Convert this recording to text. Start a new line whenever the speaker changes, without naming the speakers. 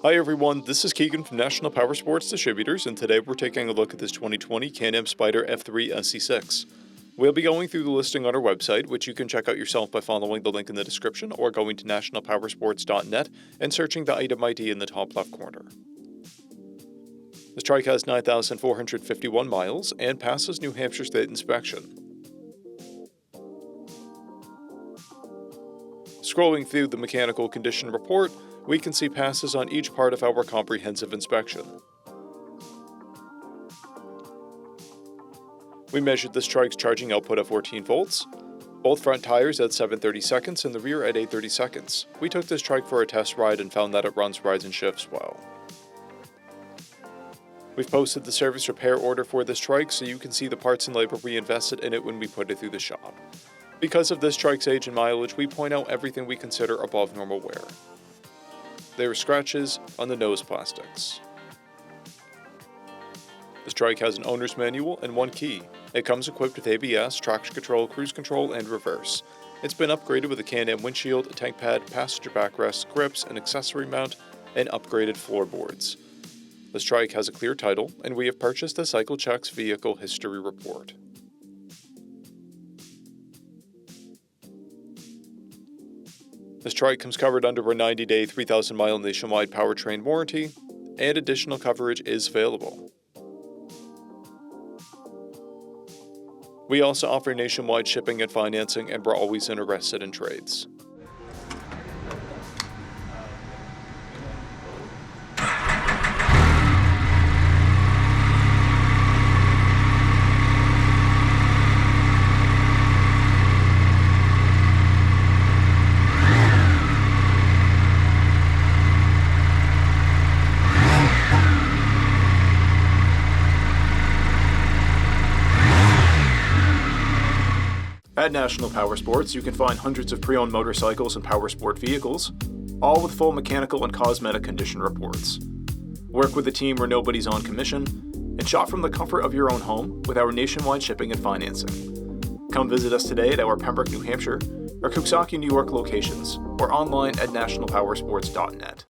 Hi everyone, this is Keegan from National Powersports Distributors, and today we're taking a look at this 2020 Can-Am SPYDER F3 SE6. We'll be going through the listing on our website, which you can check out yourself by following the link in the description or going to nationalpowersports.net and searching the item ID in the top left corner. This trike has 9,451 miles and passes New Hampshire State inspection. Scrolling through the mechanical condition report, we can see passes on each part of our comprehensive inspection. We measured this trike's charging output at 14 volts, both front tires at 7/30 seconds and the rear at 8/30 seconds. We took this trike for a test ride and found that it runs, rides, and shifts well. We've posted the service repair order for this trike so you can see the parts and labor we invested in it when we put it through the shop. Because of this trike's age and mileage, we point out everything we consider above normal wear. There are scratches on the nose plastics. This trike has an owner's manual and one key. It comes equipped with ABS, traction control, cruise control, and reverse. It's been upgraded with a Can-Am windshield, a tank pad, passenger backrest, grips, an accessory mount, and upgraded floorboards. This trike has a clear title, and we have purchased the CycleCheck's vehicle history report. This trike comes covered under a 90-day, 3,000-mile nationwide powertrain warranty, and additional coverage is available. We also offer nationwide shipping and financing, and we're always interested in trades. At National Powersports, you can find hundreds of pre-owned motorcycles and powersport vehicles, all with full mechanical and cosmetic condition reports. Work with a team where nobody's on commission, and shop from the comfort of your own home with our nationwide shipping and financing. Come visit us today at our Pembroke, New Hampshire, or Coxsackie, New York locations, or online at nationalpowersports.net.